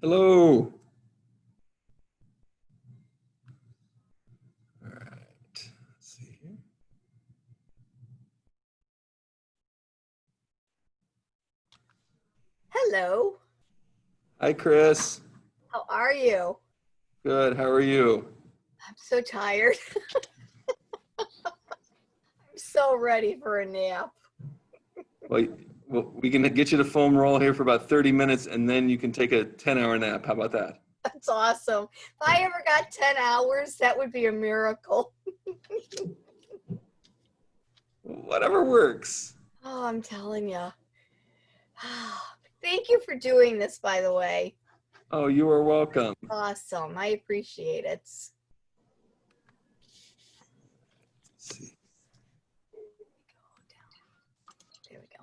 Hello. All right. Let's see here. Hello. Hi, Chris. How are you? Good. How are you? I'm so tired. I'm so ready for a nap. Well, we can get you to foam roll here for about 30 minutes, and then you can take a 10-hour nap. How about that? That's awesome. If I ever got 10 hours, that would be a miracle. Whatever works. Oh, I'm telling you. Thank you for doing this, by the way. Oh, you are welcome. Awesome. I appreciate it. Let's see. There we go.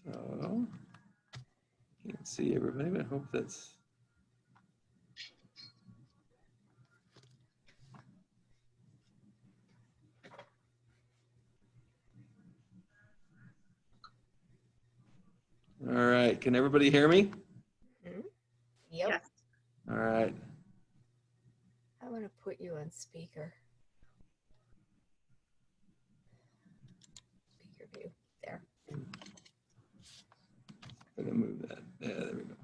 So, can't see everybody, but I hope that's. All right. Can everybody hear me? Mm-hmm. Yep. Yes. All right. I want to put you on speaker. Speaker view. There. I'm gonna move that. Yeah, there we go.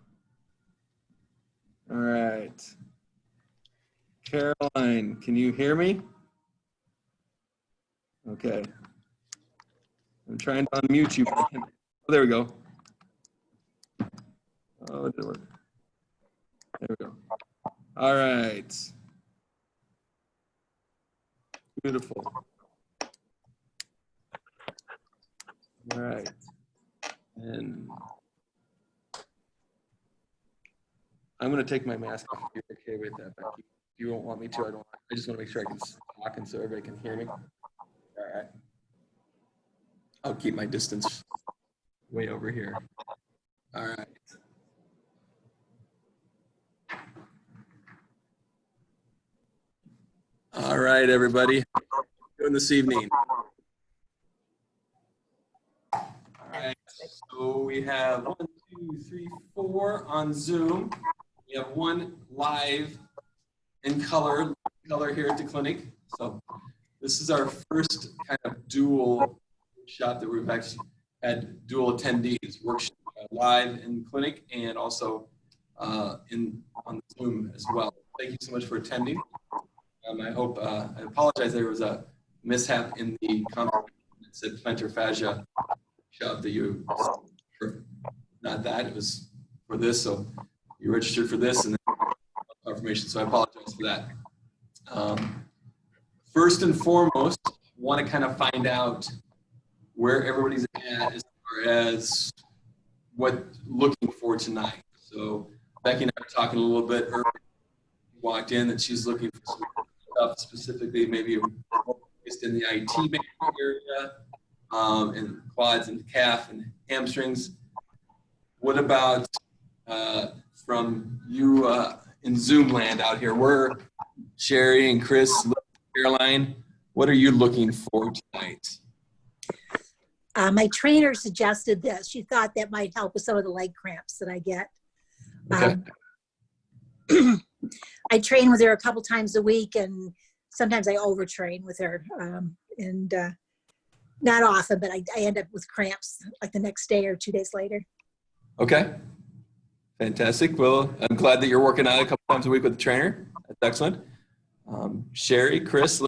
All right. Caroline, can you hear me? Okay. I'm trying to unmute you. But I can't. Oh, there we go. Oh, it didn't work. There we go. All right. Beautiful. All right. And I'm going to take my mask off if you're okay with that, Becky. If you don't want me to, I don't. I just want to make sure I can talk and so everybody can hear me. All right. I'll keep my distance way over here. All right. All right, everybody. How are you doing this evening? All right. So we have 1, 2, 3, 4 on Zoom. We have one live in color here at the clinic. So this is our first kind of dual shop that we've actually had dual attendees, workshop live in clinic and also on Zoom as well. Thank you so much for attending. I hope, I apologize, there was a mishap in the comment that said plantar fascia shove that you, not that, it was for this, so you registered for this and then confirmation, so I apologize for that. First and foremost, I want to kind of find out where everybody's at as far as what looking for tonight. So Becky and I were talking a little bit earlier, walked in that she's looking for some stuff specifically, maybe just in the IT area, and quads and calf and hamstrings. What about from you in Zoom land out here? We're Sherry and Chris, Caroline. What are you looking for tonight? My trainer suggested this. She thought that might help with some of the leg cramps that I get. Okay. I train with her a couple times a week, and sometimes I overtrain with her, and not often, but I end up with cramps like the next day or 2 days later. Okay. Fantastic. Well, I'm glad that you're working out a couple times a week with the trainer. That's excellent. Sherry, Chris,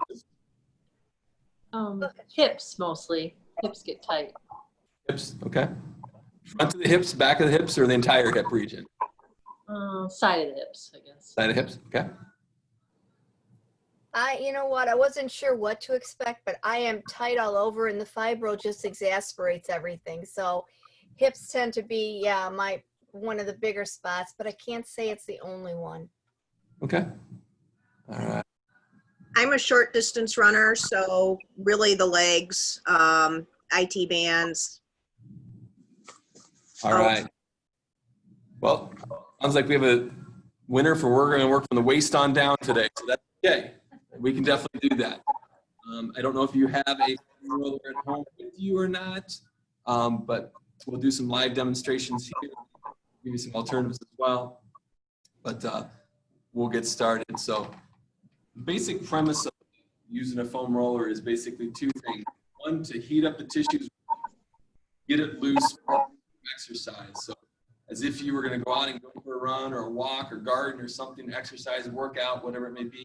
Hips mostly. Hips get tight. hips. Okay. Front of the hips, back of the hips, or the entire hip region? Side of the hips, I guess. Side of hips. Okay. You know what? I wasn't sure what to expect, but I am tight all over, and the fibro just exasperates everything. So hips tend to be, yeah, one of the bigger spots, but I can't say it's the only one. Okay. All right. I'm a short distance runner, so really the legs, IT bands. All right. Well, sounds like we have a winner for we're going to work from the waist on down today. So that's okay. We can definitely do that. I don't know if you have a foam roller at home with you or not, but we'll do some live demonstrations here, give you some alternatives as well. But we'll get started. So the basic premise of using a foam roller is basically two things. One, to heat up the tissues, get it loose for exercise. So as if you were going to go out and go for a run or a walk or garden or something, exercise, workout, whatever it may be,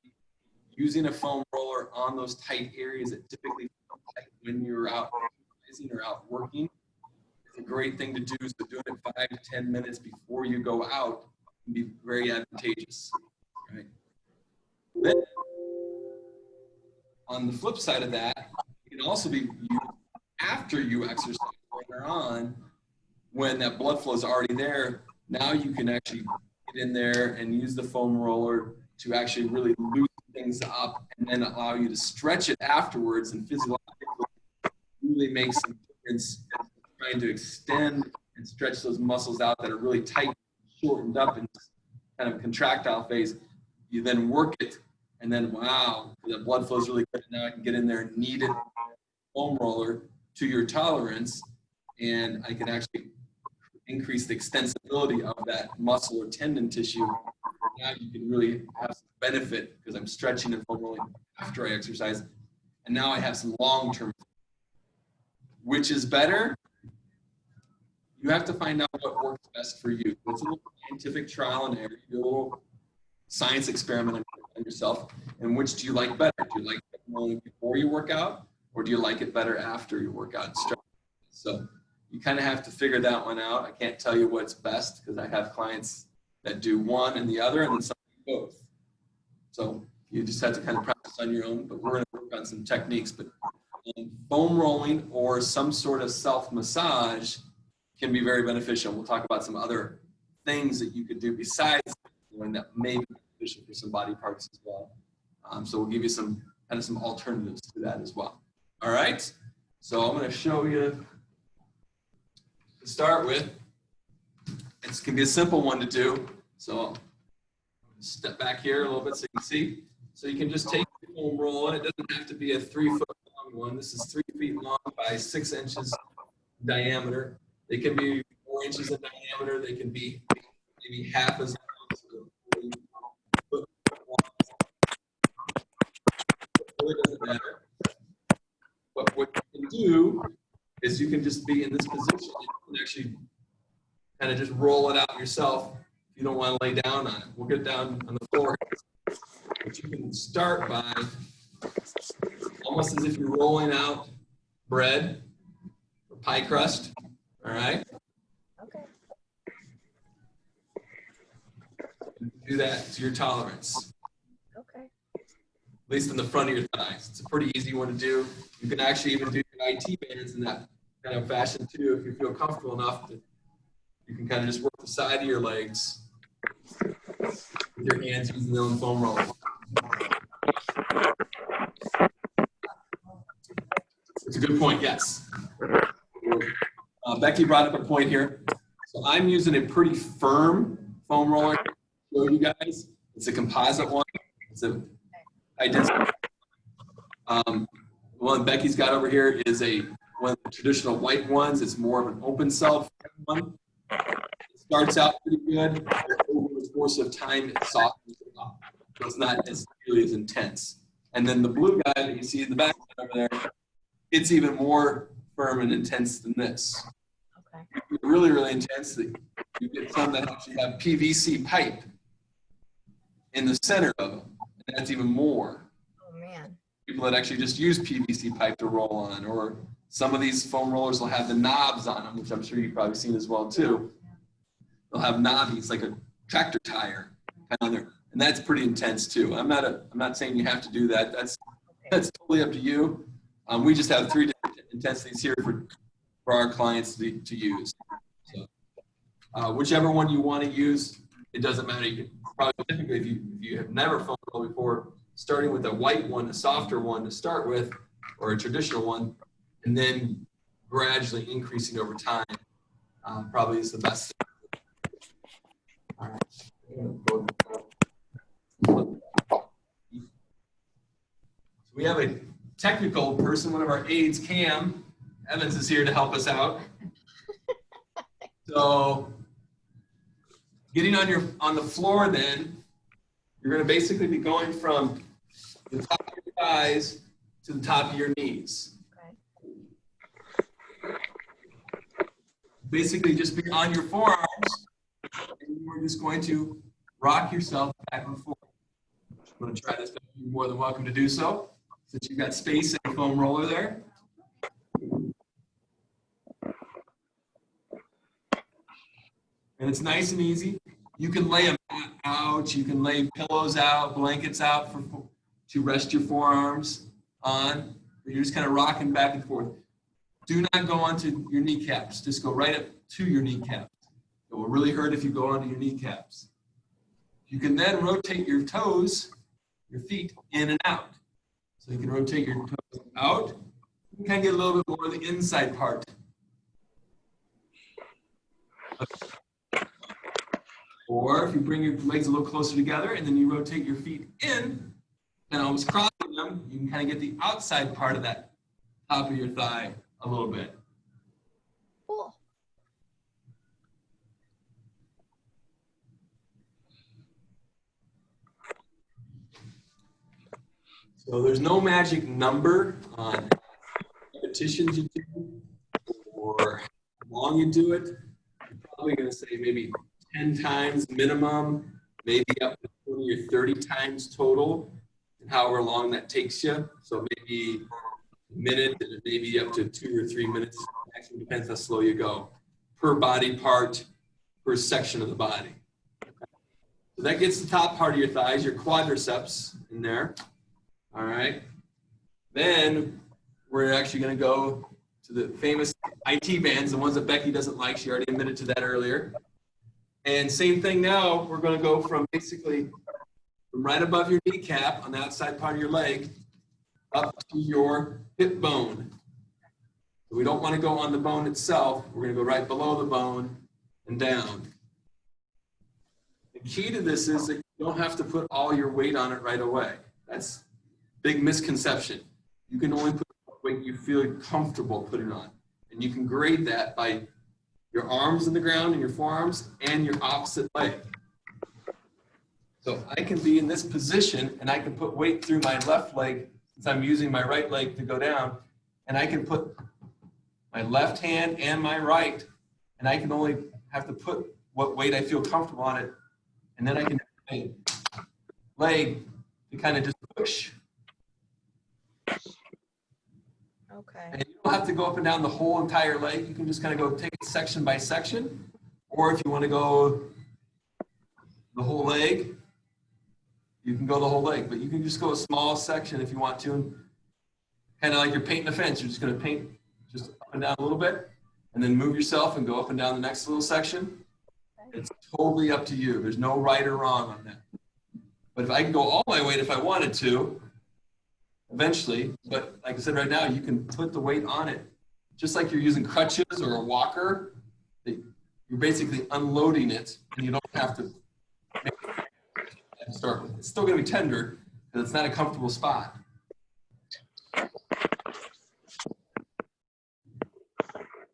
using a foam roller on those tight areas that typically feel tight when you're out exercising or out working is a great thing to do. So doing it 5 to 10 minutes before you go out can be very advantageous. Right? Then, on the flip side of that, it can also be used after you exercise later on when that blood flow is already there. Now you can actually get in there and use the foam roller to actually really loosen things up and then allow you to stretch it afterwards and physiologically really make some difference in trying to extend and stretch those muscles out that are really tight, shortened up in this kind of contractile phase. You then work it and then, wow, the blood flow is really good. Now I can get in there and knead it foam roller to your tolerance, and I can actually increase the extensibility of that muscle or tendon tissue. Now you can really have some benefit because I'm stretching and foam rolling after I exercise, and now I have some long-term. Which is better? You have to find out what works best for you. It's a little scientific trial and error. You do a little science experiment on yourself. And which do you like better? Do you like it rolling before you work out, or do you like it better after you work out? So you kind of have to figure that one out. I can't tell you what's best because I have clients that do one and the other, and then some do both. So you just have to kind of practice on your own, but we're going to work on some techniques. But foam rolling or some sort of self-massage can be very beneficial. We'll talk about some other things that you could do besides doing that may be beneficial for some body parts as well. So we'll give you some kind of some alternatives to that as well. All right. So I'm going to show you to start with. It's going to be a simple one to do. So I'll step back here a little bit so you can see. So you can just take the foam roll, and it doesn't have to be a 3-foot long one. This is 3 feet long by 6 inches diameter. They can be 4 inches in diameter. They can be maybe half as long as a 40-foot long. It really doesn't matter. But what you can do is you can just be in this position. You can actually kind of just roll it out yourself if you don't want to lay down on it. We'll get down on the floor. But you can start by almost as if you're rolling out bread or pie crust. All right? Okay. Do that to your tolerance. Okay. At least in the front of your thighs. It's a pretty easy one to do. You can actually even do your IT bands in that kind of fashion too if you feel comfortable enough. You can kind of just work the side of your legs with your hands using their own foam roller. It's a good point, yes. Becky brought up a point here. So I'm using a pretty firm foam roller to show you guys. It's a composite one. It's a high density. One Becky's got over here is one of the traditional white ones. It's more of an open cell one. It starts out pretty good, but over the course of time it softens up. So it's not as really as intense. And then the blue guy that you see in the back over there, it's even more firm and intense than this. Okay. Really, really intense. You get some that actually have PVC pipe in the center of them, and that's even more. Oh man. People that actually just use PVC pipe to roll on, or some of these foam rollers will have the knobs on them, which I'm sure you've probably seen as well too. They'll have knobbies like a tractor tire kind of there, and that's pretty intense too. I'm not saying you have to do that. That's totally up to you. We just have 3 different intensities here for our clients to use. So, whichever one you want to use, it doesn't matter. You can probably typically, if you have never foam rolled before, starting with a white one, a softer one to start with, or a traditional one, and then gradually increasing over time, probably is the best. All right. So we have a technical person, one of our aides, Cam Evans, is here to help us out. So getting on the floor, then you're going to basically be going from the top of your thighs to the top of your knees. Basically just be on your forearms, and you're just going to rock yourself back and forth. I'm going to try this, but you're more than welcome to do so, since you've got space and a foam roller there. And it's nice and easy. You can lay a mat out, you can lay pillows out, blankets out to rest your forearms on. You're just kind of rocking back and forth. Do not go onto your kneecaps. Just go right up to your kneecaps. It will really hurt if you go onto your kneecaps. You can then rotate your toes, your feet, in and out. So you can rotate your toes out. You can kind of get a little bit more of the inside part. Or if you bring your legs a little closer together and then you rotate your feet in and almost crossing them, you can kind of get the outside part of that top of your thigh a little bit. Cool. So there's no magic number on repetitions you do or how long you do it. You're probably going to say maybe 10 times minimum, maybe up to 20 or 30 times total, and however long that takes you. So maybe a minute and maybe up to 2 or 3 minutes. Actually depends how slow you go. Per body part, per section of the body. So that gets the top part of your thighs, your quadriceps in there. All right. Then we're actually going to go to the famous IT bands, the ones that Becky doesn't like. She already admitted to that earlier. And same thing now, we're going to go from basically from right above your kneecap on the outside part of your leg up to your hip bone. So we don't want to go on the bone itself. We're going to go right below the bone and down. The key to this is that you don't have to put all your weight on it right away. That's a big misconception. You can only put the weight you feel comfortable putting on. And you can grade that by your arms in the ground and your forearms and your opposite leg. So I can be in this position and I can put weight through my left leg since I'm using my right leg to go down, and I can put my left hand and my right, and I can only have to put what weight I feel comfortable on it, and then I can use my leg to kind of just push. Okay. And you don't have to go up and down the whole entire leg. You can just kind of go take it section by section. Or if you want to go the whole leg, you can go the whole leg. But you can just go a small section if you want to. And kind of like you're painting a fence. You're just going to paint just up and down a little bit. And then move yourself and go up and down the next little section. It's totally up to you. There's no right or wrong on that. But if I can go all my weight if I wanted to, eventually, but like I said right now, you can put the weight on it. Just like you're using crutches or a walker, you're basically unloading it and you don't have to start with. It's still gonna be tender because it's not a comfortable spot.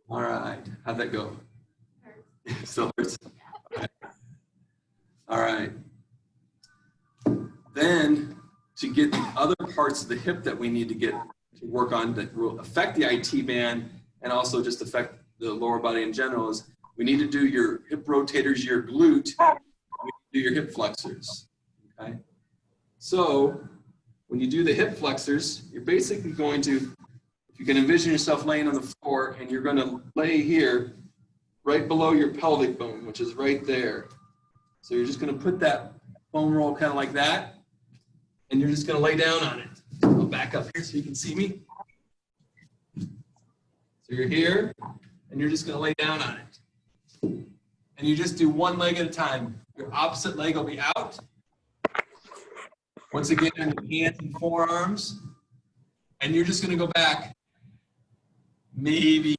All right, how'd that go? Still hurts. All right. Then to get the other parts of the hip that we need to work on that will affect the IT band and also just affect the lower body in general is we need to do your hip rotators, your glute, we need to do your hip flexors, okay? So when you do the hip flexors, you're basically going to, if you can envision yourself laying on the floor and you're gonna lay here right below your pelvic bone, which is right there. So you're just gonna put that foam roll kind of like that, and you're just going to lay down on it. I'll back up here so you can see me. So you're here, and you're just going to lay down on it. And you just do one leg at a time. Your opposite leg will be out. Once again, on your hands and forearms. And you're just going to go back maybe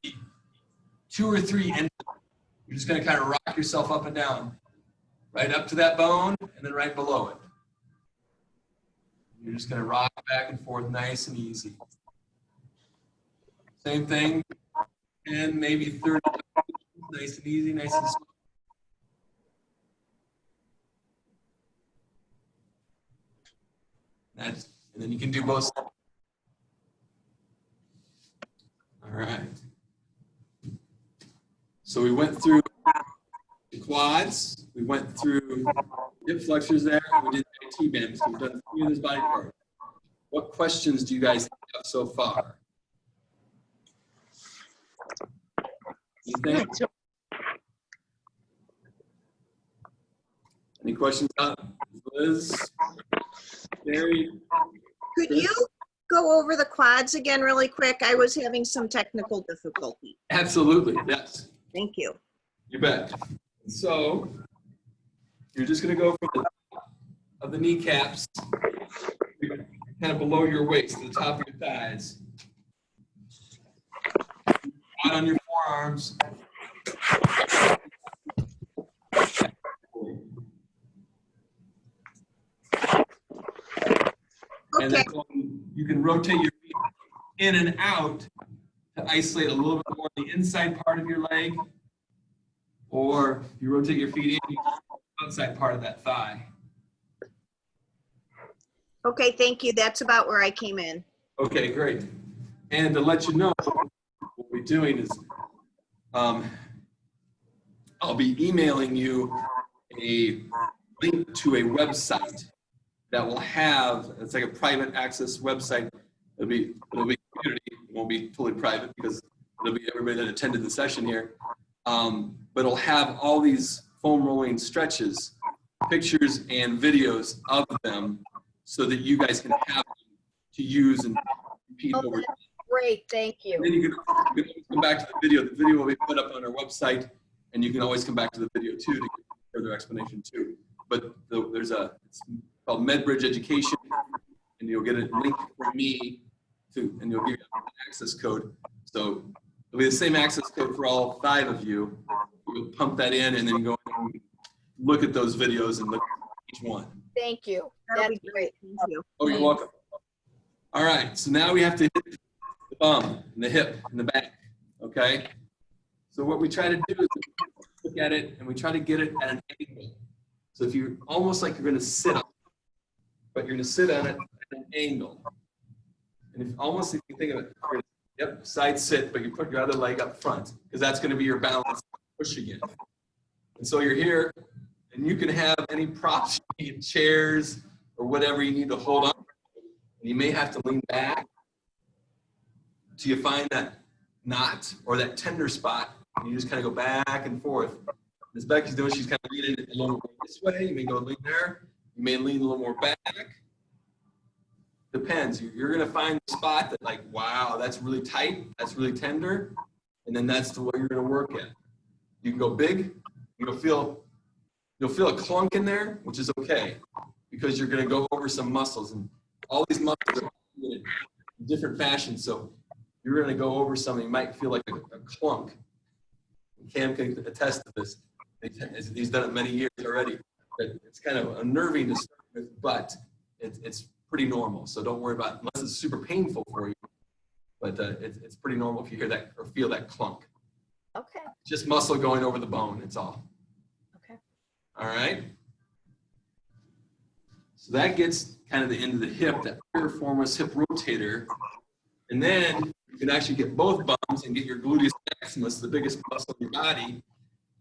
2 or 3 inches. You're just going to kind of rock yourself up and down. Right up to that bone, and then right below it. You're just going to rock back and forth nice and easy. Same thing. And maybe 30. Nice and easy, nice and slow. And then you can do both. All right. So we went through the quads, we went through hip flexors there, and we did IT bands. So we've done 3 of this body part. What questions do you guys have so far? Anything? Any questions out? Liz? Gary? Could you go over the quads again really quick? I was having some technical difficulty. Absolutely, yes. Thank you. You bet. So you're just going to go from the top of the kneecaps, kind of below your waist, to the top of your thighs. Out on your forearms. And Okay. then you can rotate your feet in and out to isolate a little bit more the inside part of your leg. Or if you rotate your feet in, you can the outside part of that thigh. Okay, thank you. That's about where I came in. Okay, great. And to let you know, what we're doing is I'll be emailing you a link to a website that will have, it's like a private access website. It'll be community, it won't be fully private because it'll be everybody that attended the session here. But it'll have all these foam rolling stretches, pictures and videos of them so that you guys can have them to use and repeat Oh, over. that's great, thank you. And then you can always come back to the video. The video will be put up on our website, and you can always come back to the video too to get further explanation too. But there's it's called MedBridge Education, and you'll get a link from me to, and you'll give you an access code. So it'll be the same access code for all 5 of you. You'll pump that in, and then go and look at those videos and look at each one. Thank you. That'll That's be great. Thank you. Oh, you're welcome. All right, so now we have to hit the bum and the hip and the back, okay? So what we try to do is look at it and we try to get it at an angle. So if you're almost like you're gonna sit on it, but you're gonna sit on it at an angle. And if you think of it, yep, side sit, but you put your other leg up front because that's gonna be your balance push again. And so you're here and you can have any props, you need chairs or whatever you need to hold on. You may have to lean back till you find that knot or that tender spot. And you just kind of go back and forth. As Becky's doing, she's kind of leaning a little more this way. You may go lean there. You may lean a little more back. Depends. You're going to find the spot that like, wow, that's really tight. That's really tender. And then that's the way you're going to work at. You can go big. You'll feel a clunk in there, which is okay because you're going to go over some muscles. And all these muscles are in different fashions, so you're going to go over something. You might feel like a clunk. Cam can attest to this. He's done it many years already. It's kind of unnerving to start with, but it's pretty normal. So don't worry about it, unless it's super painful for you. But it's pretty normal if you hear that or feel that clunk. Okay, Just muscle going over the bone. It's all. okay. All right. So that gets kind of the end of the hip, that piriformis hip rotator. And then you can actually get both bums and get your gluteus maximus, the biggest muscle in your body.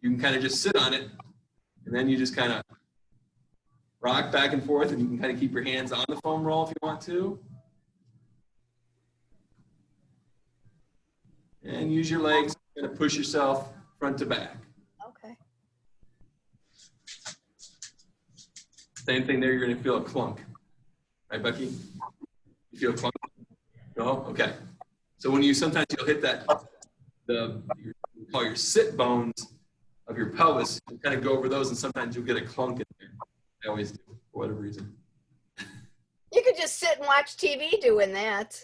You can kind of just sit on it. And then you just kind of rock back and forth, and you can kind of keep your hands on the foam roll if you want to. And use your legs to kind of push yourself front to back. Okay. Same thing there, you're going to feel a clunk. Right, Becky? You feel a clunk? No? Okay. So when sometimes you'll hit that, you call your sit bones of your pelvis, you kind of go over those, and sometimes you'll get a clunk in there. I always do, for whatever reason. You could just sit and watch TV doing that.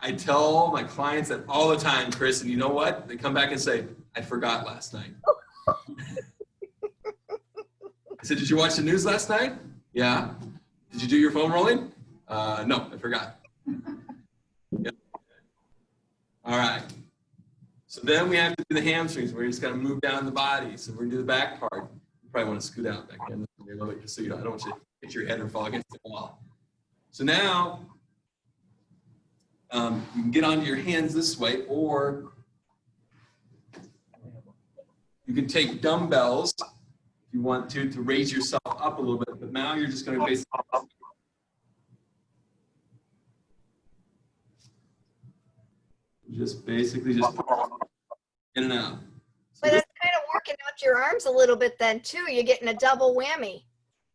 I tell my clients that all the time, Chris, and you know what? They come back and say, I forgot last night. I said, did you watch the news last night? Yeah. Did you do your foam rolling? No, I forgot. Yep. All right. So then we have to do the hamstrings. We're just gonna move down the body. So we're gonna do the back part. You probably want to scoot out back in a little bit just so you don't, I don't want you to hit your head or fall against the wall. So now you can get onto your hands this way, or you can take dumbbells if you want to raise yourself up a little bit. But now you're just gonna basically just in and out. So But it's kind of working out your arms a little bit then too. You're getting a double whammy.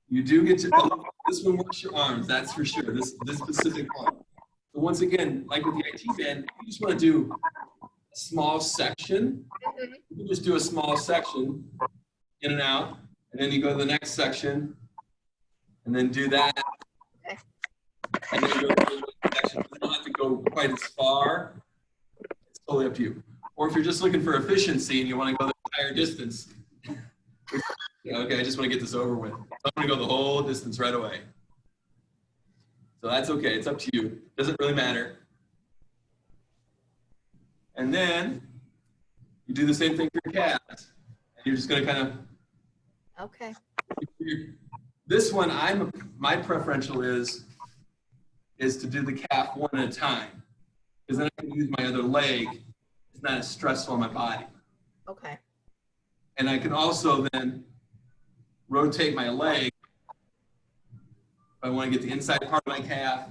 you do get to, this one works your arms, that's for sure, this specific one. But once again, like with the IT band, you just want to do a small section. Mhm. You can just do a small section, in and out, and then you go to the next section, and then do that. Okay. And then you go to the next section. You don't have to go quite as far. It's totally up to you. Or if you're just looking for efficiency and you want to go the entire distance, yeah, okay, I just want to get this over with. So I'm going to go the whole distance right away. So that's okay. It's up to you. Doesn't really matter. And then you do the same thing for your calves. And you're just going to kind of, Okay. this one, my preferential is to do the calf one at a time. Because then I can use my other leg. It's not as stressful on my body. Okay. And I can also then rotate my leg if I want to get the inside part of my calf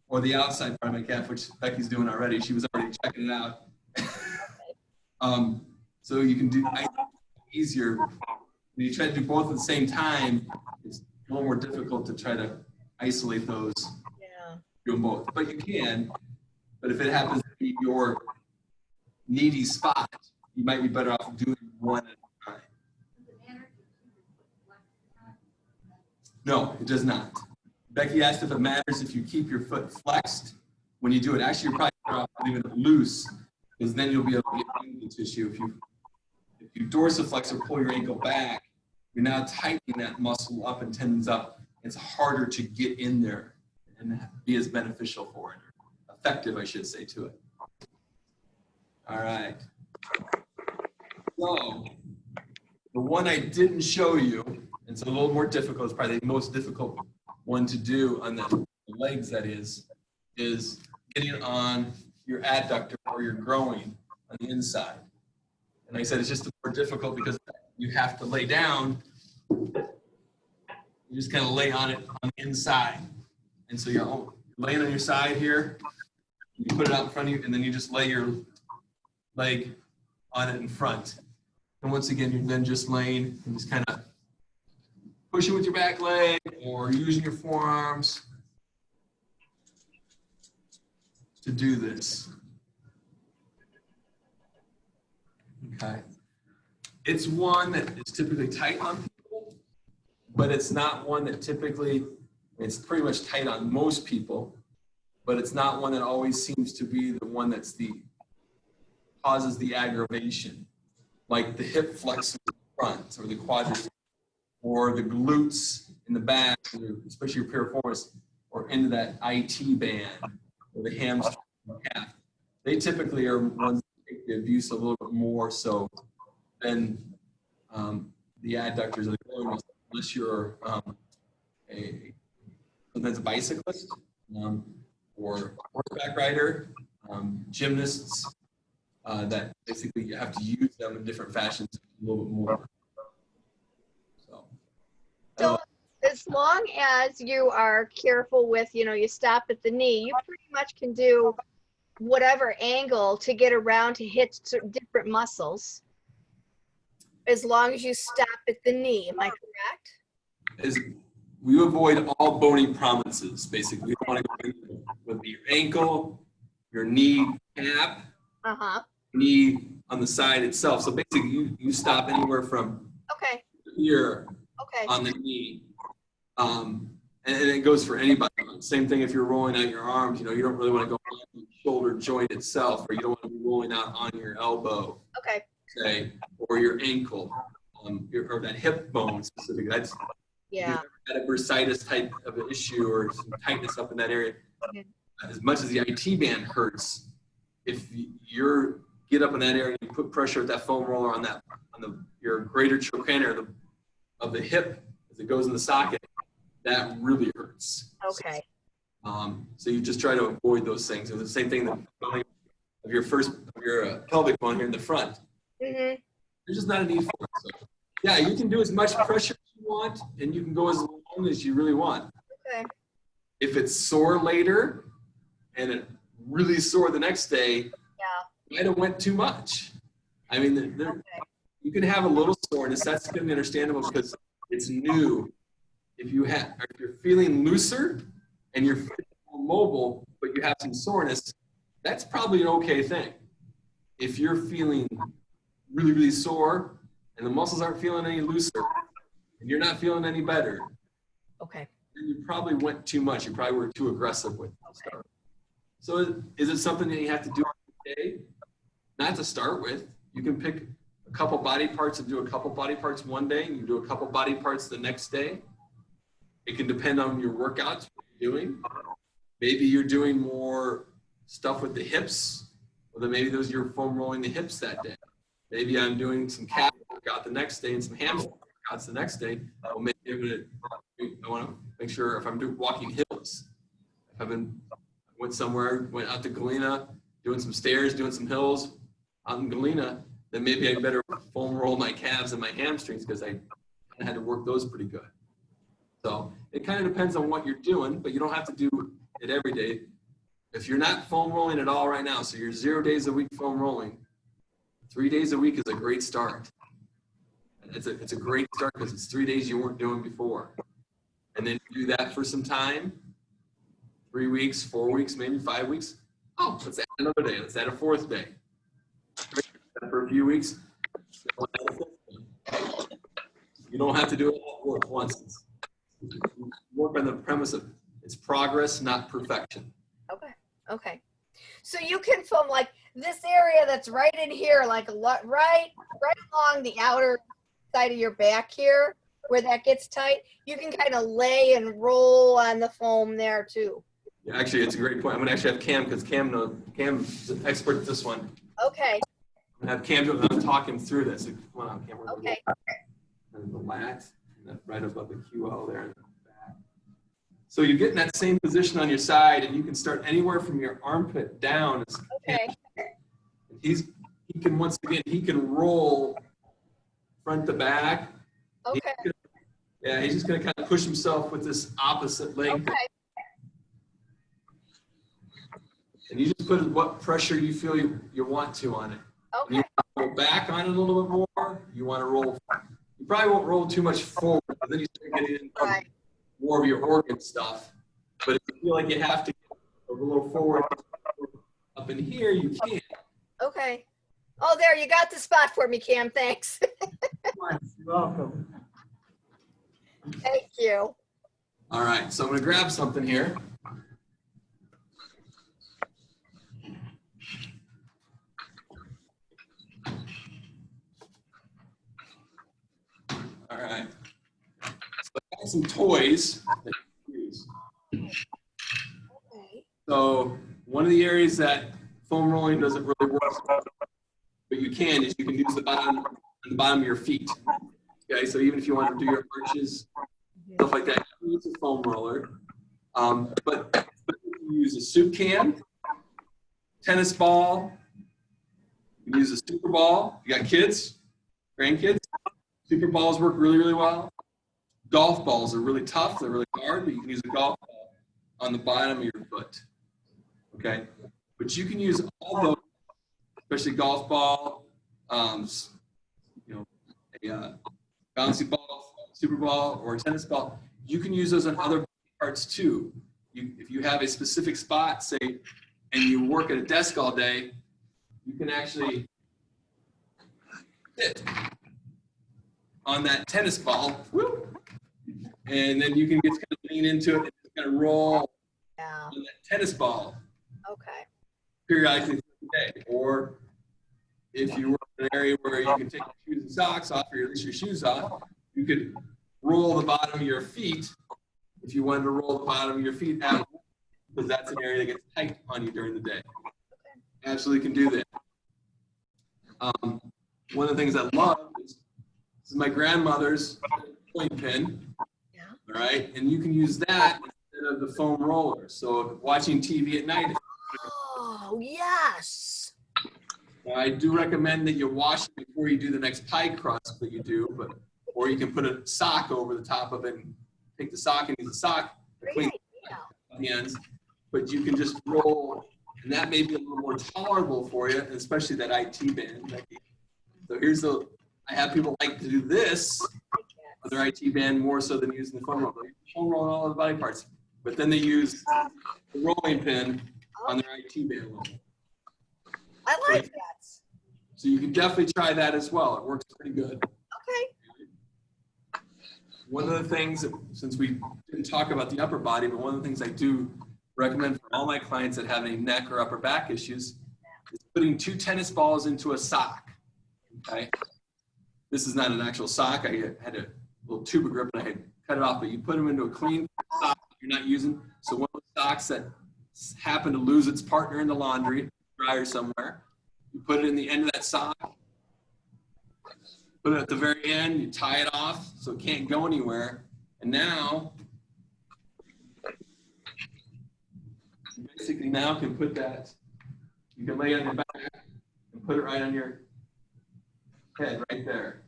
or the outside part of my calf, which Becky's doing already. She was already checking it out. So you can do easier. When you try to do both at the same time, it's a little more difficult to try to isolate those, Yeah. do them both. But you can. But if it happens to be your needy spot, you might be better off doing one at a time. No, it does not. Becky asked if it matters if you keep your foot flexed when you do it. Actually, you're probably better off leaving it loose, because then you'll be able to get ankle tissue. If you dorsiflex or pull your ankle back, you're now tightening that muscle up and tendons up. It's harder to get in there and be as beneficial for it, or effective, I should say, to it. All right. So the one I didn't show you, it's a little more difficult, it's probably the most difficult one to do on the legs, that is getting on your adductor or your groin on the inside. And like I said, it's just more difficult because you have to lay down. You just kind of lay on it on the inside. And so you're laying on your side here, you put it out in front of you, and then you just lay your leg on it in front. And once again, you're then just laying and just kind of pushing with your back leg or using your forearms to do this. Okay. It's one that is typically tight on people, but it's not one that typically, it's pretty much tight on most people, but it's not one that always seems to be the one that's causes the aggravation, like the hip flexors in front or the quadriceps or the glutes in the back, especially your piriformis, or into that IT band or the hamstring or calf. They typically are ones that take the abuse a little bit more so than the adductors or the groin muscle, unless you're sometimes a bicyclist or horseback rider, gymnasts, that basically you have to use them in different fashions a little bit more. So as long as you are careful with, you stop at the knee, you pretty much can do whatever angle to get around to hit different muscles. As long as you stop at the knee, am I correct? We avoid all bony prominences, basically. We don't want to go with your ankle, your knee cap, knee on the side itself. So basically you stop anywhere from Okay. here Okay. on the knee. And it goes for anybody. Same thing if you're rolling out your arms, you don't really want to go on the shoulder joint itself, or you don't want to be rolling out on your elbow, Okay. say, or your ankle, or that hip bone specifically. That's Yeah. got a bursitis type of an issue or some tightness up in that area. Yeah. As much as the IT band hurts, if you're get up in that area and you put pressure at that foam roller on your greater trochanter of the hip as it goes in the socket, that really hurts. Okay. So you just try to avoid those things. And the same thing of your pelvic bone here in the front. Mm-hmm. There's just not a need for it. So, yeah, you can do as much pressure as you want, and you can go as long as you really want. Okay. If it's sore later and it really sore the next day, Yeah. might have went too much. I mean, you can have a little soreness. That's going to be understandable because it's new. If you're feeling looser and you're more mobile, but you have some soreness, that's probably an okay thing. If you're feeling really, really sore and the muscles aren't feeling any looser and you're not feeling any better, Okay. then you probably went too much. You probably were too aggressive with it. So is it something that you have to do every day? Not to start with. You can pick a couple body parts and do a couple body parts one day, and you do a couple body parts the next day. It can depend on your workouts, what you're doing. Maybe you're doing more stuff with the hips, or then maybe you're foam rolling the hips that day. Maybe I'm doing some calf workout the next day and some hamstring workouts the next day. I want to make sure if I'm walking hills, if went somewhere, went out to Galena, doing some stairs, doing some hills out in Galena, then maybe I better foam roll my calves and my hamstrings because I had to work those pretty good. So it kind of depends on what you're doing, but you don't have to do it every day. If you're not foam rolling at all right now, so you're 0 days a week foam rolling, 3 days a week is a great start. It's a great start because it's 3 days you weren't doing before. And then you do that for some time, 3 weeks, 4 weeks, maybe 5 weeks. Oh, let's add another day. Let's add a fourth day. For a few weeks. You don't have to do it all at once. Work on the premise of it's progress, not perfection. Okay. Okay. So you can foam like this area that's right in here, like right along the outer side of your back here, where that gets tight. You can kind of lay and roll on the foam there too. Yeah, actually, it's a great point. I'm gonna actually have Cam because Cam's an expert at this one. Okay. I'm gonna have Cam talk him through this. Come on, Cam. Okay. And the lat, right above the QL there in the back. So you get in that same position on your side, and you can start anywhere from your armpit down. Okay. He can roll front to back. Okay. He's just gonna kind of push himself with this opposite leg. Okay. And you just put what pressure you feel you want to on it. Okay. You want to roll back on it a little bit more. You want to roll. You probably won't roll too much forward, but then you start getting into Right. more of your organ stuff. But if you feel like you have to get a little forward up in here, you can. Okay. Oh, there, you got the spot for me, Cam. Thanks. You're welcome. Thank you. All right, so I'm going to grab something here. All right. So I got some toys that you can use. Okay. So one of the areas that foam rolling doesn't really work, but you can use the bottom of your feet. Okay, so even if you want to do your arches, stuff like that, you can use a foam roller. But you use a soup can, tennis ball. You can use a super ball. You got kids, grandkids. Super balls work really, really well. Golf balls are really tough. They're really hard, but you can use a golf ball on the bottom of your foot. Okay, but you can use all those, especially golf ball, a bouncy ball, super ball, or a tennis ball. You can use those on other parts too. If you have a specific spot, say, and you work at a desk all day, you can actually sit on that tennis ball, whoop, and then you can just kind of lean into it and just kind of roll Yeah. on that tennis ball Okay. periodically through the day. Or if you were in an area where you can take your shoes and socks off, or at least your shoes off, you could roll the bottom of your feet. If you wanted to roll the bottom of your feet out, because that's an area that gets tight on you during the day. absolutely can do that. One of the things I love is this is my grandmother's rolling pin. Yeah. All right, and you can use that instead of the foam roller. So watching TV at night, Oh, yes. I do recommend that you wash it before you do the next pie crust that you do, or you can put a sock over the top of it and take the sock and use the sock to Great clean idea. the ends. But you can just roll, and that may be a little more tolerable for you, especially that IT band. So I have people like to do this on their IT band more so than using the foam roller. Foam roller on all the body parts, but then they use the rolling pin on their IT band level. I like that. So you can definitely try that as well. It works pretty good. Okay. One of the things, since we didn't talk about the upper body, but one of the things I do recommend for all my clients that have any neck or upper back issues is putting 2 tennis balls into a sock. Okay. This is not an actual sock. I had a little tuba grip and I had cut it off, but you put them into a clean sock you're not using. So one of the socks that happen to lose its partner in the laundry, dryer somewhere, you put it in the end of that sock, put it at the very end, you tie it off so it can't go anywhere. And now, you basically now can put that, you can lay it on your back and put it right on your head right there.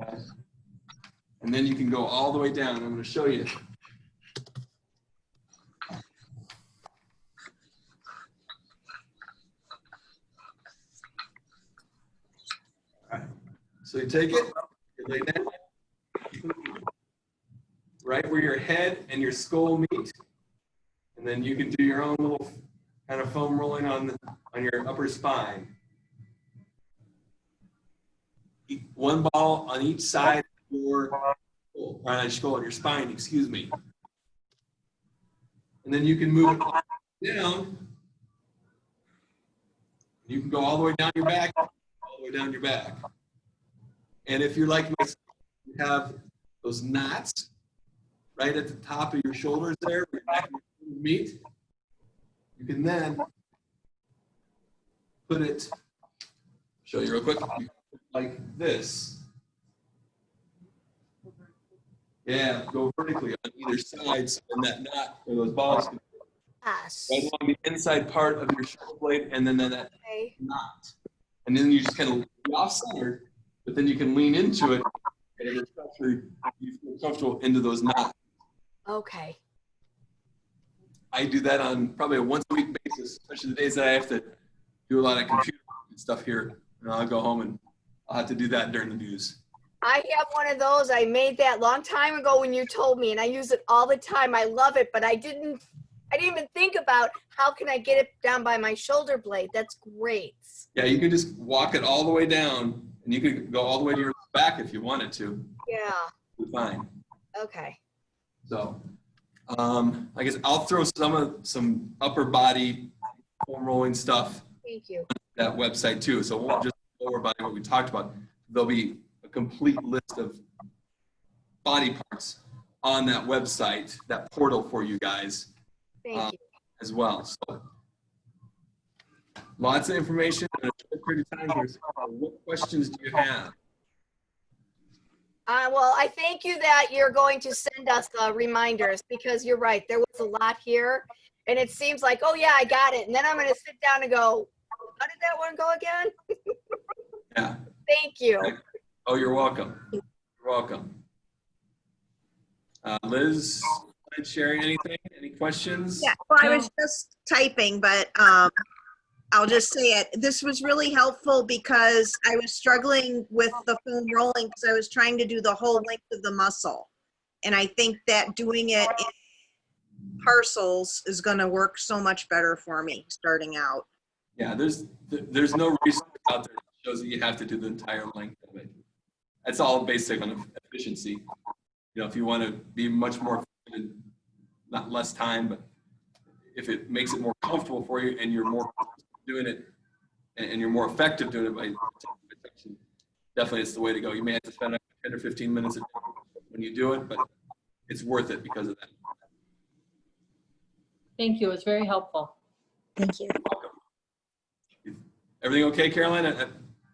Okay. And then you can go all the way down. I'm going to show you. All right. So you take it, you lay down, right where your head and your skull meet, and then you can do your own little kind of foam rolling on your upper spine. One ball on each side of your skull, your spine, excuse me. And then you can move it down. You can go all the way down your back, all the way down your back. And if you're like myself, you have those knots right at the top of your shoulders there, where your back and your shoulder meet. You can then put it, show you real quick, like this. Yeah, go vertically on either side, so in that knot where those balls can Yes. right along the inside part of your shoulder blade, and then that Okay. knot. And then you just kind of be off-centered, but then you can lean into it, and it'll actually you feel comfortable into those knots. Okay. I do that on probably a once-a-week basis, especially the days that I have to do a lot of computer stuff here. And I'll go home and I'll have to do that during the news. I have one of those. I made that long time ago when you told me, and I use it all the time. I love it, but I didn't even think about how can I get it down by my shoulder blade. That's great. Yeah, you can just walk it all the way down, and you can go all the way to your back if you wanted to. Yeah. You're fine. Okay. So, I guess I'll throw some upper body foam rolling stuff Thank you. on that website too. So it won't just lower body what we talked about. There'll be a complete list of body parts on that website, that portal for you guys Thank you. as well. So lots of information in a short period of time here. So what questions do you have? Well, I thank you that you're going to send us reminders, because you're right. There was a lot here, and it seems like, oh yeah, I got it. And then I'm going to sit down and go, how did that one go again? Yeah. Thank you. Oh, you're welcome. You're welcome. Liz, sharing anything? Any questions? Yeah, well, I was just typing, but I'll just say it. This was really helpful because I was struggling with the foam rolling because I was trying to do the whole length of the muscle. And I think that doing it in parcels is going to work so much better for me starting out. Yeah, there's no research out there that shows that you have to do the entire length of it. That's all based on efficiency. You know, if you want to be much more efficient, not less time, but if it makes it more comfortable for you and you're more doing it and you're more effective doing it by section, definitely it's the way to go. You may have to spend 10 or 15 minutes when you do it, but it's worth it because of that. Thank you. It's very helpful. Thank you. Everything okay, Caroline?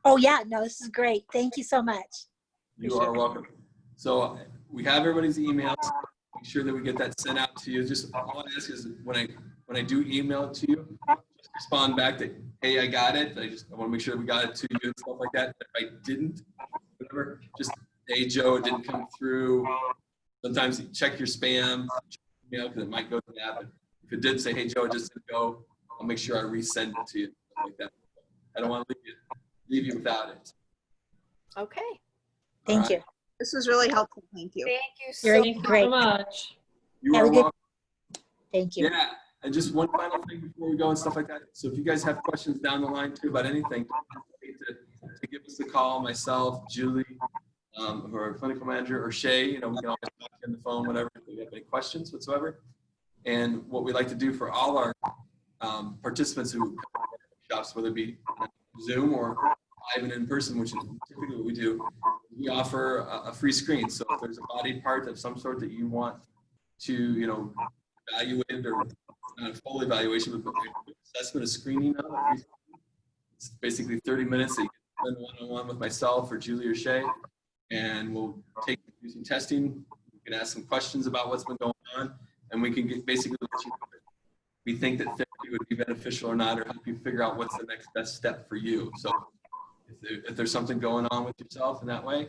Oh, yeah, no, this is great. Thank you so much. You are welcome. So we have everybody's emails. Make sure that we get that sent out to you. Just all I ask is when I do email it to you, just respond back that, hey, I got it. I want to make sure that we got it to you and stuff like that. If I didn't, whatever, just, hey, Joe, it didn't come through. Sometimes you check your spam, email, because it might go to that. But if it did say, hey, Joe, it just didn't go, I'll make sure I resend it to you. Stuff like that. I don't want to leave you without it. Okay. Thank you. This was really helpful. Thank you. Thank you so You're Thank you great. so much. You Have are a good- welcome. Thank you. Yeah, and just one final thing before we go and stuff like that. So if you guys have questions down the line too about anything, don't hesitate to give us a call, myself, Julie, or our clinical manager, or Shay. You know, we can always talk to you on the phone, whatever, if you have any questions whatsoever. And what we like to do for all our participants who come to our workshops, whether it be Zoom or live and in person, which is typically what we do, we offer a free screen. So if there's a body part of some sort that you want to, you know, evaluate, or not a full evaluation, but an assessment, a screening of it. It's basically 30 minutes that you can spend one-on-one with myself or Julie or Shay, and we'll take you through some testing. You can ask some questions about what's been going on, and we can basically let you know if we think that therapy would be beneficial or not, or help you figure out what's the next best step for you. So if there's something going on with yourself in that way,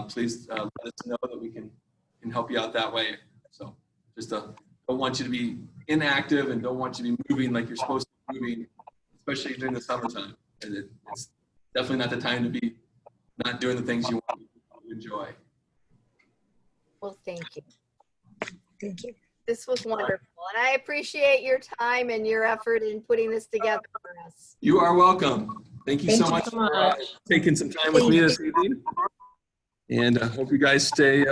please let us know that we can help you out that way. So just don't want you to be inactive and don't want you to be moving like you're supposed to be moving, especially during the summertime. And it's definitely not the time to be not doing the things you want to enjoy. Well, thank you. Thank you. This was wonderful. And I appreciate your time and your effort in putting this together for us. You are welcome. Thank you Thank so you much so for much. taking some time with me this evening. And I hope you guys stay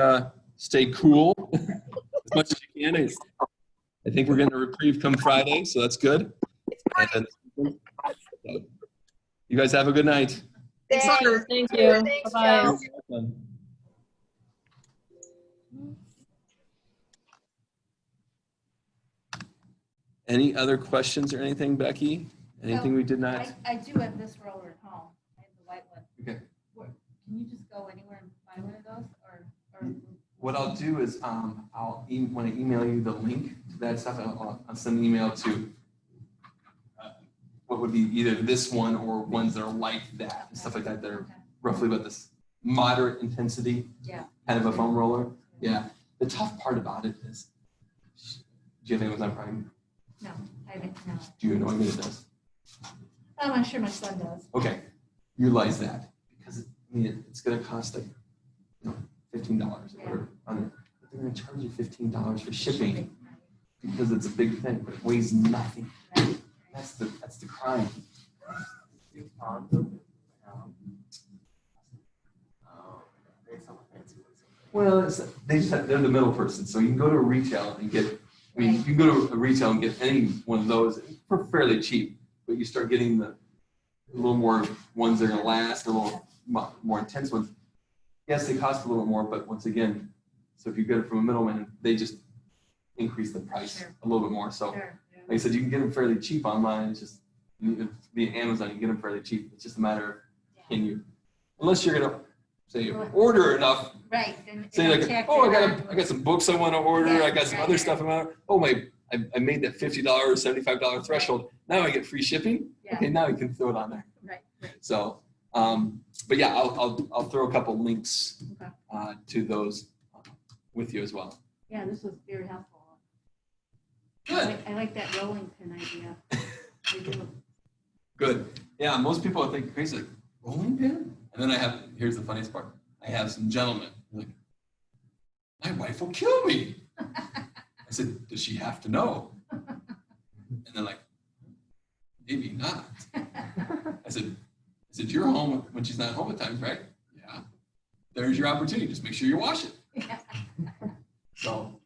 cool as much as you can. I think we're getting a reprieve come Friday, so that's good. It's great. And then, so, you guys have a good night. Thanks, Thanks. Laura. Thank you. Thanks, Bye-bye. Joe. Any other questions or anything, Becky? Anything we did not? I do have this roller at home. I have the white one. Okay. Can you just go anywhere and buy one of those or? What I'll do is when I email you the link to that stuff, I'll send an email to what would be either this one or ones that are like that and stuff like that that are roughly about this moderate intensity, Yeah. kind of a foam roller. Yeah. The tough part about it is, do you have Amazon Prime? No, I haven't, no. Do you know what it does? I'm sure my son does. Okay, realize that because it's going to cost like $15 or whatever. But they're going to charge you $15 for shipping because it's a big thing, but it weighs nothing. That's the crime. Well, they're the middle person, so you can go to a retail and get. I mean, you can go to a retail and get any one of those for fairly cheap, but you start getting the little more ones that are going to last, a little more intense ones. Yes, they cost a little more, but once again, so if you get it from a middleman, they just increase the price a little bit more. So, Sure. Yeah. like I said, you can get them fairly cheap online. It's just via Amazon, you can get them fairly cheap. It's just a matter of can you, unless you're going to say order enough. Right. Then Say it'll like, check oh, it I got some books I want to order. Yeah, I got some right, other right. stuff I want. Oh I made that $50, $75 threshold. Now I get free shipping. Yeah. Okay, now you can throw it on there. Right. Right. So, but yeah, I'll throw a couple links Okay. to those with you as well. Yeah, this was very helpful. Good. I like that rolling pin idea. I do. Good. Yeah, most people I think crazy like rolling pin, and then here's the funniest part. I have some gentlemen like, my wife will kill me. I said, does she have to know? And they're like, maybe not. I said, you're home when she's not home at times, right? Yeah. There's your opportunity. Just make sure you wash it. So.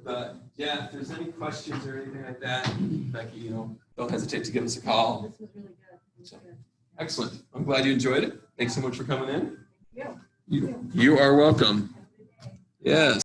But yeah, if there's any questions or anything like that, Becky, don't hesitate to give us a call. This was really good. It was So- good. Excellent. I'm glad you enjoyed it. Thanks so much for coming in. Yeah. You are welcome. Yes.